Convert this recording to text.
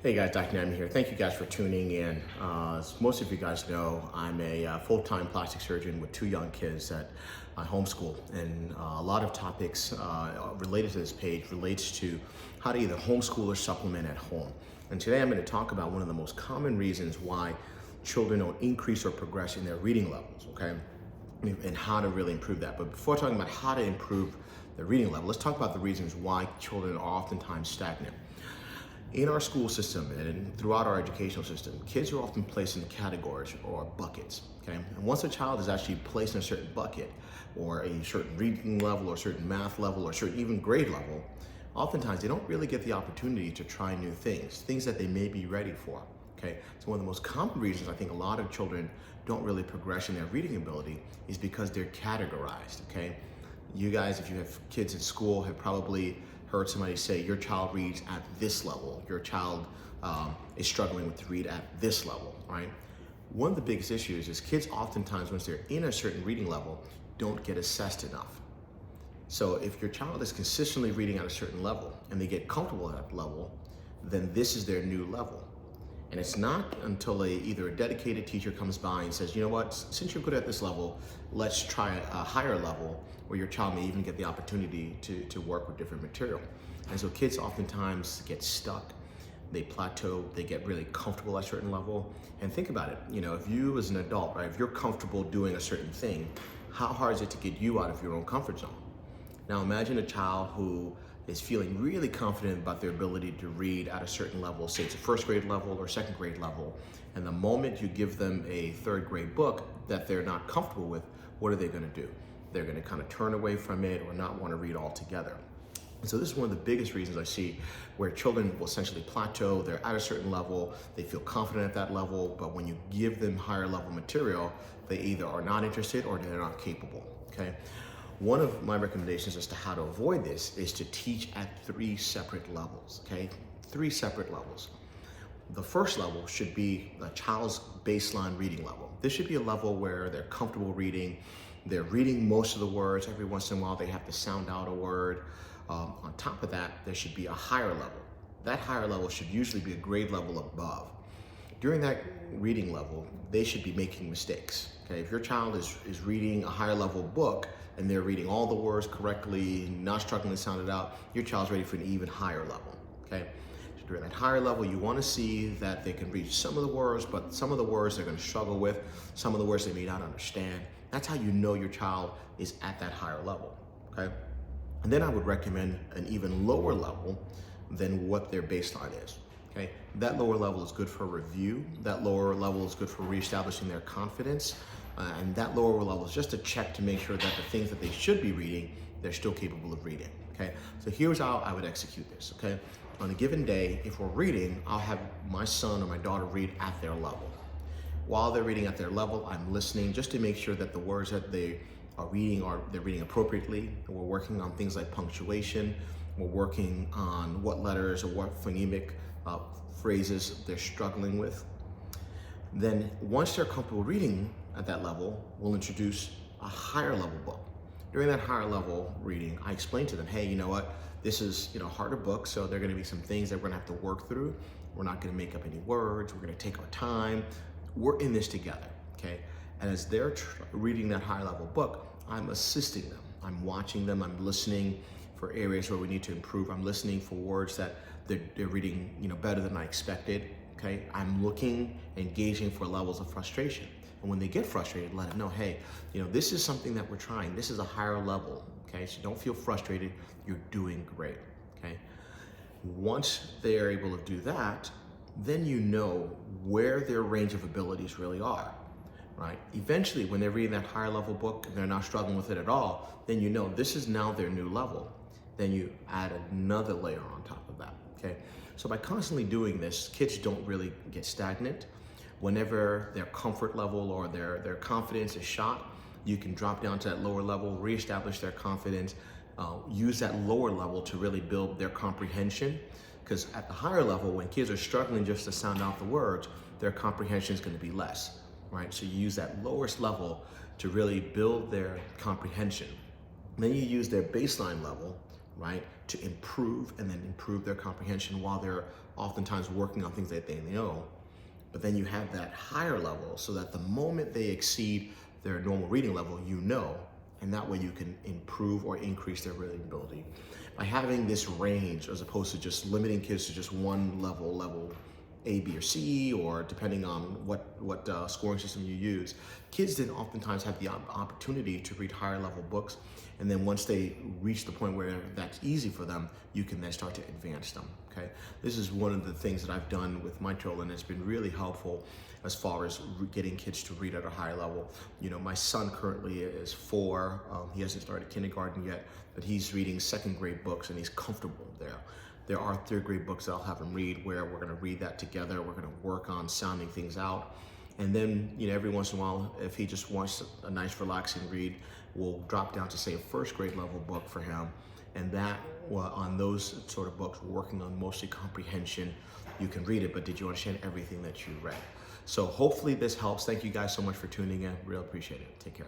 Hey guys, Dr. Nam here. Thank you guys for tuning in. As most of you guys know, I'm a full-time plastic surgeon with two young kids that I homeschool, and a lot of topics related to this page relates to how to either homeschool or supplement at home. And today I'm going to talk about one of the most common reasons why children don't increase or progress in their reading levels, okay? And how to really improve that. But before talking about how to improve the reading level, let's talk about the reasons why children are oftentimes stagnant. In our school system and throughout our educational system, kids are often placed in categories or buckets, okay? And once a child is actually placed in a certain bucket or a certain reading level or certain math level or certain even grade level, oftentimes they don't really get the opportunity to try new things that they may be ready for, okay? So one of the most common reasons I think a lot of children don't really progress in their reading ability is because they're categorized, okay? You guys, if you have kids at school, have probably heard somebody say your child reads at this level, your child is struggling to read at this level, right? One of the biggest issues is kids oftentimes, once they're in a certain reading level, don't get assessed enough. So if your child is consistently reading at a certain level and they get comfortable at that level, then this is their new level. And it's not until either a dedicated teacher comes by and says, you know what, since you're good at this level, let's try a higher level where your child may even get the opportunity to work with different material. And so kids oftentimes get stuck, they plateau, they get really comfortable at a certain level. And think about it, you know, if you as an adult, right, if you're comfortable doing a certain thing, how hard is it to get you out of your own comfort zone? Now imagine a child who is feeling really confident about their ability to read at a certain level, say it's a first grade level or second grade level, and the moment you give them a third grade book that they're not comfortable with, what are they gonna do? They're gonna kind of turn away from it or not wanna read altogether. And so this is one of the biggest reasons I see where children will essentially plateau, they're at a certain level, they feel confident at that level, but when you give them higher level material, they either are not interested or they're not capable, okay? One of my recommendations as to how to avoid this is to teach at 3 separate levels, okay? 3 separate levels. The first level should be a child's baseline reading level. This should be a level where they're comfortable reading, they're reading most of the words. Every once in a while they have to sound out a word. On top of that, there should be a higher level. That higher level should usually be a grade level above. During that reading level, they should be making mistakes, okay? If your child is reading a higher level book and they're reading all the words correctly, not struggling to sound it out, your child's ready for an even higher level, okay? So during that higher level, you wanna see that they can read some of the words, but some of the words they're gonna struggle with, some of the words they may not understand. That's how you know your child is at that higher level, okay? And then I would recommend an even lower level than what their baseline is. Okay, that lower level is good for review. That lower level is good for reestablishing their confidence. And that lower level is just a check to make sure that the things that they should be reading, they're still capable of reading, okay? So here's how I would execute this, okay? On a given day, if we're reading, I'll have my son or my daughter read at their level. While they're reading at their level, I'm listening just to make sure that the words that they are reading they're reading appropriately. We're working on things like punctuation. We're working on what letters or what phonemic phrases they're struggling with. Then once they're comfortable reading at that level, we'll introduce a higher level book. During that higher level reading, I explain to them, hey, you know what? This is a harder book, so there are gonna be some things that we're gonna have to work through. We're not gonna make up any words. We're gonna take our time. We're in this together, okay? And as they're reading that higher level book, I'm assisting them. I'm watching them, I'm listening for areas where we need to improve. I'm listening for words that they're reading better than I expected, okay? I'm looking, engaging for levels of frustration. And when they get frustrated, let them know, hey, this is something that we're trying. This is a higher level, okay? So don't feel frustrated, you're doing great, okay? Once they are able to do that, then you know where their range of abilities really are, right? Eventually, when they're reading that higher level book and they're not struggling with it at all, then you know this is now their new level. Then you add another layer on top of that, okay? So by constantly doing this, kids don't really get stagnant. Whenever their comfort level or their confidence is shot, you can drop down to that lower level, reestablish their confidence, use that lower level to really build their comprehension. Because at the higher level, when kids are struggling just to sound out the words, their comprehension is gonna be less, right? So you use that lowest level to really build their comprehension. Then you use their baseline level, right? To improve and then improve their comprehension while they're oftentimes working on things that they know. But then you have that higher level so that the moment they exceed their normal reading level, you know, and that way you can improve or increase their reading ability. By having this range as opposed to just limiting kids to just one level A, B, or C, or depending on what scoring system you use, kids then oftentimes have the opportunity to read higher level books. And then once they reach the point where that's easy for them, you can then start to advance them, okay? This is one of the things that I've done with my children. It's been really helpful as far as getting kids to read at a higher level. You know, my son currently is 4. He hasn't started kindergarten yet, but he's reading 2nd grade books and he's comfortable there. There are 3rd grade books that I'll have him read where we're gonna read that together. We're gonna work on sounding things out. And then, you know, every once in a while, if he just wants a nice relaxing read, we'll drop down to say a 1st grade level book for him. And that, well, on those sort of books, working on mostly comprehension, you can read it, but did you understand everything that you read? So hopefully this helps. Thank you guys so much for tuning in. Real appreciate it. Take care.